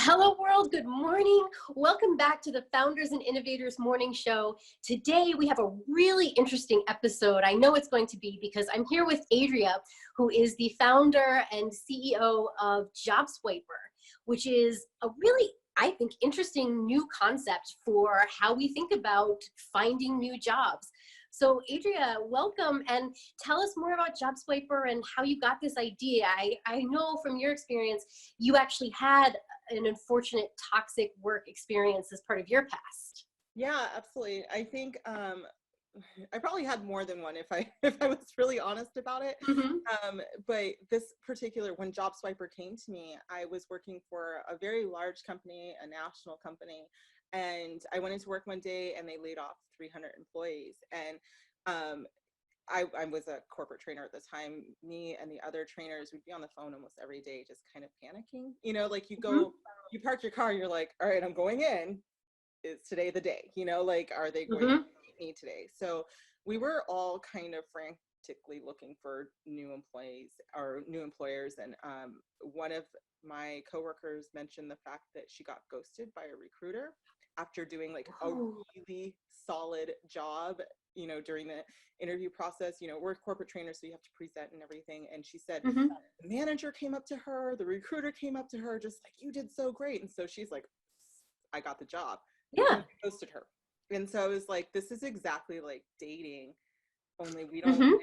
Hello world, good morning. Welcome back to the Founders and Innovators Morning Show. Today we have a really interesting episode. I know it's going to be because I'm here with Adria, who is the founder and CEO of JobSwiper, which is a really, I think, interesting new concept for how we think about finding new jobs. So Adria, welcome, and tell us more about JobSwiper and how you got this idea. I know from your experience, you actually had an unfortunate toxic work experience as part of your past. Yeah, absolutely. I think I probably had more than one if I was really honest about it. Mm-hmm. But this particular, when JobSwiper came to me, I was working for a very large company, a national company, and I went into work one day and they laid off 300 employees. And I was a corporate trainer at the time. Me and the other trainers would be on the phone almost every day, just kind of panicking. You know, like you go, you park your car, you're like, all right, I'm going in. Is today the day? You know, like, are they going to meet me today? So we were all kind of frantically looking for new employees or new employers. And one of my coworkers mentioned the fact that she got ghosted by a recruiter after doing like a really solid job, you know, during the interview process. You know, we're corporate trainers, so you have to present and everything. And she said, the manager came up to her, the recruiter came up to her, just like, you did so great. And so she's like, I got the job. Yeah. Ghosted her. And so I was like, this is exactly like dating, only we don't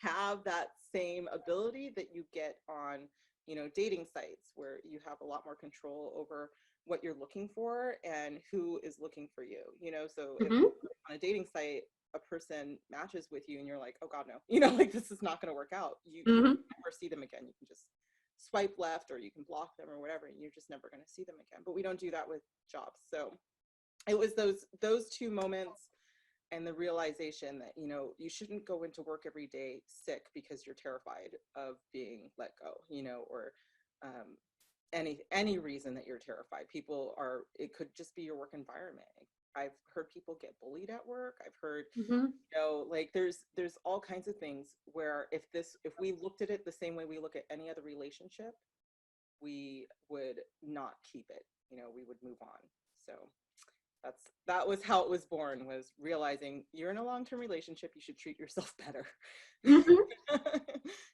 have that same ability that you get on, you know, dating sites where you have a lot more control over what you're looking for and who is looking for you, you know. So if on a dating site a person matches with you and you're like, oh god, no, you know, like this is not going to work out, you never see them again. You can just swipe left or you can block them or whatever, and you're just never going to see them again. But we don't do that with jobs. So it was those two moments and the realization that, you know, you shouldn't go into work every day sick because you're terrified of being let go, you know, or any reason that you're terrified. People are, it could just be your work environment. I've heard people get bullied at work. I've heard, you know, like there's all kinds of things where if we looked at it the same way we look at any other relationship, we would not keep it, you know, we would move on. So that was how it was born, was realizing you're in a long-term relationship, you should treat yourself better.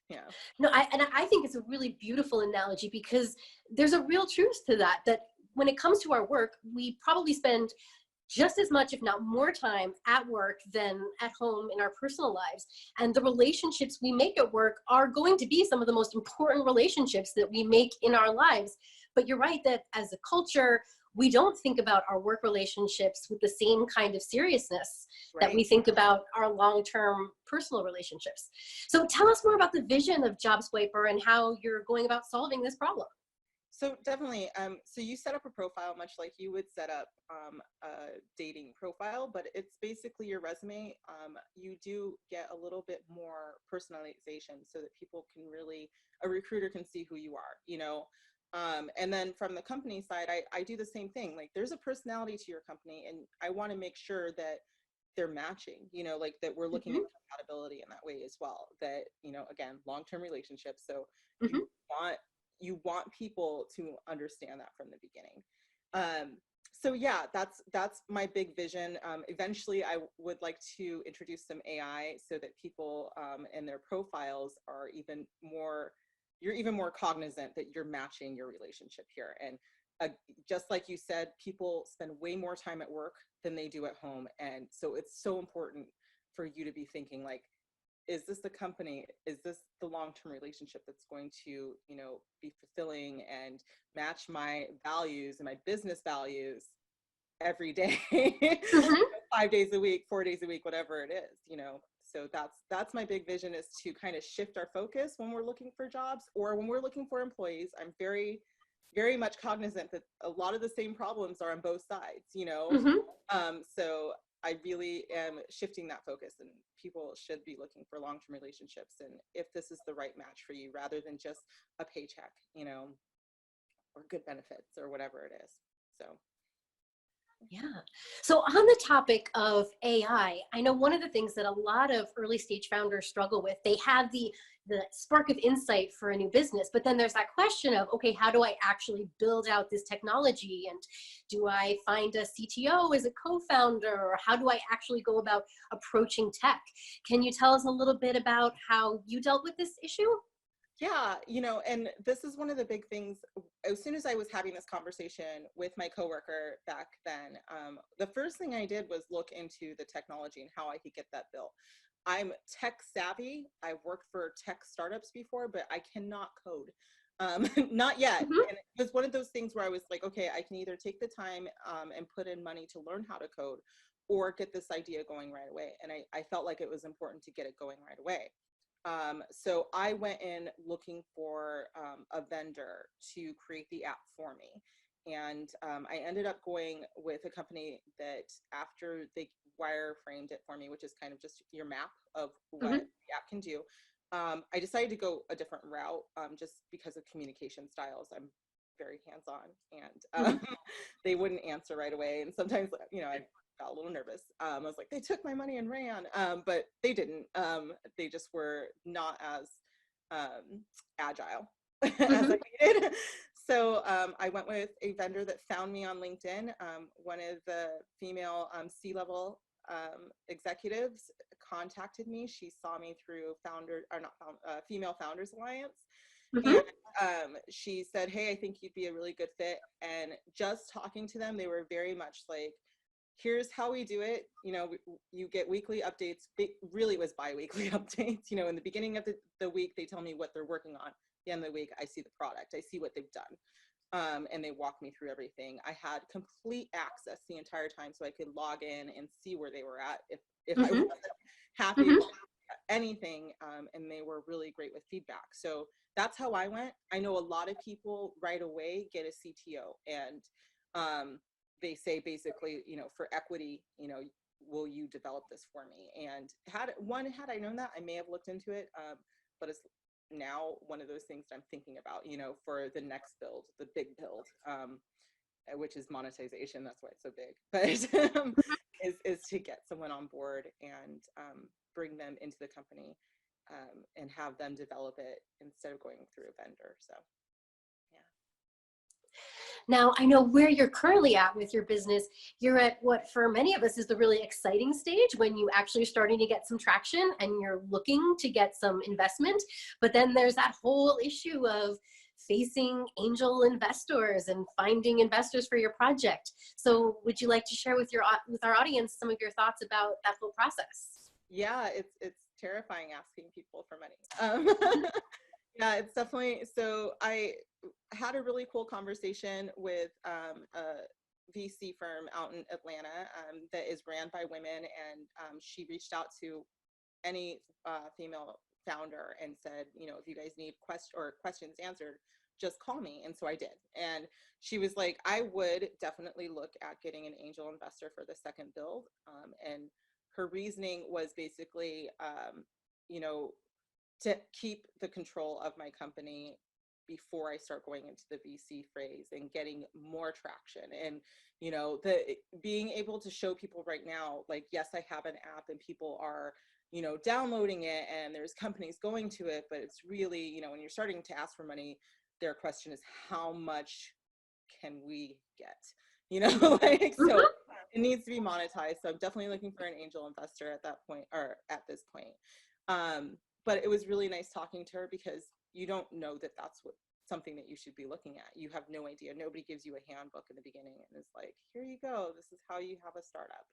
Yeah. No, I think it's a really beautiful analogy because there's a real truth to that when it comes to our work, we probably spend just as much, if not more time at work than at home in our personal lives. And the relationships we make at work are going to be some of the most important relationships that we make in our lives. But you're right that as a culture, we don't think about our work relationships with the same kind of seriousness that we think about our long-term personal relationships. So tell us more about the vision of JobSwiper and how you're going about solving this problem. So definitely, so you set up a profile much like you would set up a dating profile, but it's basically your resume. You do get a little bit more personalization so that people can really, a recruiter can see who you are, you know. And then from the company side, I do the same thing. Like there's a personality to your company and I want to make sure that they're matching, you know, like that we're looking at compatibility in that way as well. That, you know, again, long-term relationships. So you want people to understand that from the beginning. So yeah, that's my big vision. Eventually I would like to introduce some AI so that people and their profiles are you're even more cognizant that you're matching your relationship here. And just like you said, people spend way more time at work than they do at home. And so it's so important for you to be thinking like, is this the company? Is this the long-term relationship that's going to, you know, be fulfilling and match my values and my business values every day, 5 days a week, 4 days a week, whatever it is, you know? So that's my big vision, is to kind of shift our focus when we're looking for jobs or when we're looking for employees. I'm very, very much cognizant that a lot of the same problems are on both sides, you know? So I really am shifting that focus, and people should be looking for long-term relationships and if this is the right match for you rather than just a paycheck, you know, or good benefits or whatever it is. So Yeah. So on the topic of AI, I know one of the things that a lot of early stage founders struggle with, they have the spark of insight for a new business, but then there's that question of, okay, how do I actually build out this technology? And do I find a CTO as a co-founder, or how do I actually go about approaching tech? Can you tell us a little bit about how you dealt with this issue? Yeah, and this is one of the big things. As soon as I was having this conversation with my coworker back then, the first thing I did was look into the technology and how I could get that built. I'm tech savvy. I've worked for tech startups before, but I cannot code. Not yet. Mhm. And it was one of those things where I was like, okay, I can either take the time and put in money to learn how to code, or get this idea going right away. And I felt like it was important to get it going right away. So I went in looking for a vendor to create the app for me. And I ended up going with a company that, after they wireframed it for me, which is kind of just your map of what Mhm. the app can do, I decided to go a different route, just because of communication styles. I'm very hands-on, and Mhm. they wouldn't answer right away. And sometimes, I got a little nervous. I was like, they took my money and ran, but they didn't. They just were not as agile as I Mhm. needed. So I went with a vendor that found me on LinkedIn. One of the female C-level executives contacted me. She saw me through Female Founders Alliance. And Mhm. she said, hey, I think you'd be a really good fit. And just talking to them, they were very much like, here's how we do it. You get weekly updates. Really, it was bi-weekly updates. In the beginning of the week, they tell me what they're working on. At the end of the week, I see the product. I see what they've done. And they walk me through everything. I had complete access the entire time, so I could log in and see where they were at if I Mhm. wasn't happy Mhm. with anything. And they were really great with feedback. So that's how I went. I know a lot of people right away get a CTO, and they say basically, for equity, will you develop this for me? And had I known that, I may have looked into it. But it's now one of those things that I'm thinking about, for the next build, the big build, which is monetization. That's why it's so big. But is to get someone on board and bring them into the company, and have them develop it instead of going through a vendor. So yeah. Now, I know where you're currently at with your business. You're at what for many of us is the really exciting stage, when you actually are starting to get some traction and you're looking to get some investment. But then there's that whole issue of facing angel investors and finding investors for your project. So would you like to share with our audience some of your thoughts about that whole process? Yeah, it's terrifying asking people for money. Yeah, it's definitely. So I had a really cool conversation with a VC firm out in Atlanta, that is ran by women, and she reached out to any female founder and said, if you guys need questions answered, just call me. And so I did. And she was like, I would definitely look at getting an angel investor for the second build. And her reasoning was basically, you know, to keep the control of my company before I start going into the VC phrase and getting more traction. And, the being able to show people right now, like, yes, I have an app and people are, downloading it and there's companies going to it, but it's really, when you're starting to ask for money, their question is, how much can we get? Like, so Mhm. it needs to be monetized. So I'm definitely looking for an angel investor at that point, or at this point. But it was really nice talking to her, because you don't know that that's something that you should be looking at. You have no idea. Nobody gives you a handbook in the beginning and is like, here you go, this is how you have a startup.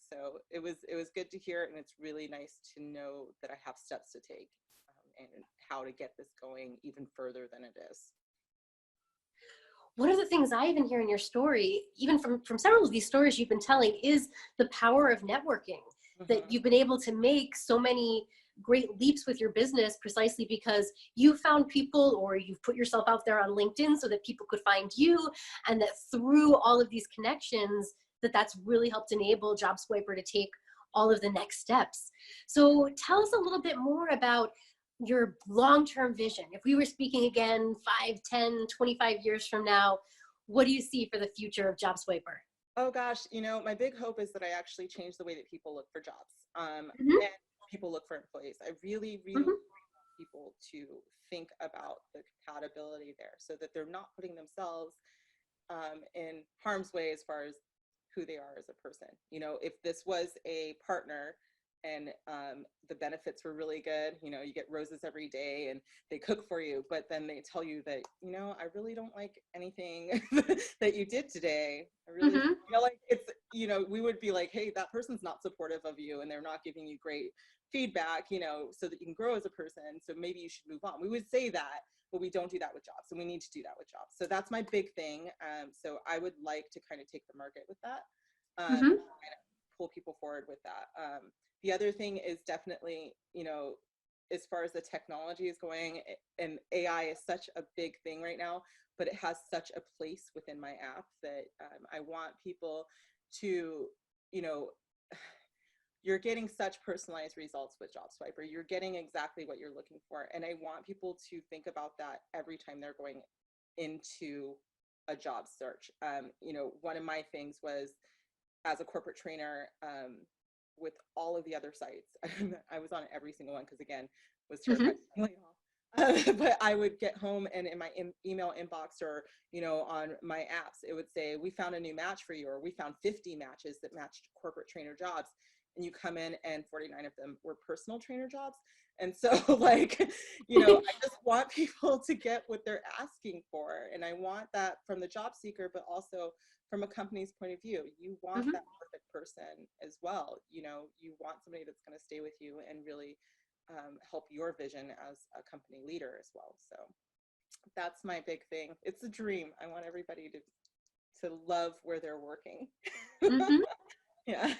So it was good to hear, and it's really nice to know that I have steps to take, and how to get this going even further than it is. One of the things I even hear in your story, even from several of these stories you've been telling, is the power of networking, that Mm-hmm. you've been able to make so many great leaps with your business precisely because you found people, or you've put yourself out there on LinkedIn so that people could find you, and that through all of these connections, that's really helped enable JobSwiper to take all of the next steps. So tell us a little bit more about your long-term vision. If we were speaking again 5, 10, 25 years from now, what do you see for the future of JobSwiper? Oh gosh, my big hope is that I actually change the way that people look for jobs, Mm-hmm, and people look for employees. I really, really mm-hmm, want people to think about the compatibility there so that they're not putting themselves in harm's way as far as who they are as a person. If this was a partner and the benefits were really good, you get roses every day and they cook for you, but then they tell you that, I really don't like anything that you did today. I really, mm-hmm, like it's, we would be like, hey, that person's not supportive of you and they're not giving you great feedback, so that you can grow as a person. So maybe you should move on. We would say that, but we don't do that with jobs. And we need to do that with jobs. So that's my big thing. So I would like to kind of take the market with that, mm-hmm, kind of pull people forward with that. The other thing is definitely, as far as the technology is going, and AI is such a big thing right now, but it has such a place within my app that I want people to, you know, you're getting such personalized results with Job Swiper. You're getting exactly what you're looking for. And I want people to think about that every time they're going into a job search. One of my things was, as a corporate trainer, with all of the other sites, I was on every single one because, again, was mm-hmm, terrified of being laid off. But I would get home and in my email inbox or, on my apps, it would say, we found a new match for you, or we found 50 matches that matched corporate trainer jobs. And you come in and 49 of them were personal trainer jobs. And so like, I just want people to get what they're asking for. And I want that from the job seeker, but also from a company's point of view. You want mm-hmm. that perfect person as well. You want somebody that's going to stay with you and really help your vision as a company leader as well. So that's my big thing. It's a dream. I want everybody to love where they're working. Mm-hmm. Yeah.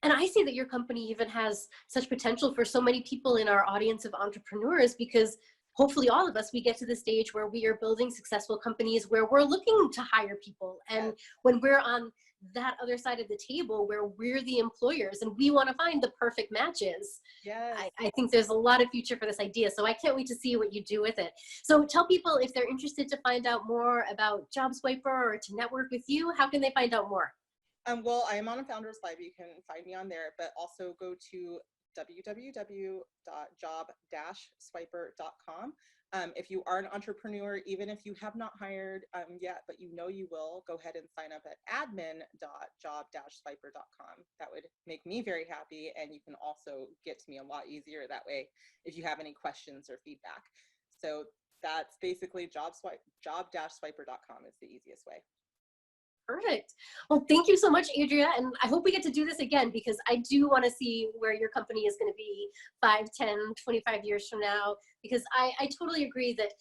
And I see that your company even has such potential for so many people in our audience of entrepreneurs, because hopefully all of us, we get to the stage where we are building successful companies where we're looking to hire people. And Yes. when we're on that other side of the table where we're the employers and we want to find the perfect matches, Yes. I think there's a lot of future for this idea. So I can't wait to see what you do with it. So tell people, if they're interested to find out more about Job Swiper or to network with you, how can they find out more? Well, I am on a Founders Live. You can find me on there, but also go to www.job-swiper.com. If you are an entrepreneur, even if you have not hired yet, but you will, go ahead and sign up at admin.job-swiper.com. That would make me very happy, and you can also get to me a lot easier that way if you have any questions or feedback. So that's basically job-swiper.com is the easiest way. Perfect. Well, thank you so much, Adria. And I hope we get to do this again, because I do want to see where your company is going to be 5, 10, 25 years from now, because I totally agree that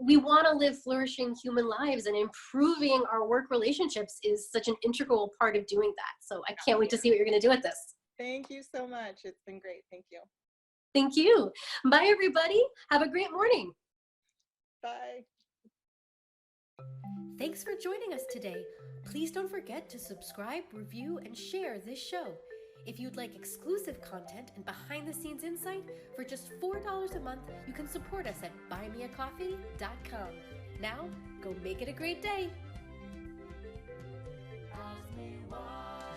we want to live flourishing human lives, and improving our work relationships is such an integral part of doing that. So I can't wait to see what you're going to do with this. Thank you so much. It's been great. Thank you. Thank you. Bye, everybody. Have a great morning. Bye. Thanks for joining us today. Please don't forget to subscribe, review, and share this show. If you'd like exclusive content and behind-the-scenes insight, for just $4 a month, you can support us at buymeacoffee.com. Now, go make it a great day. Ask me why.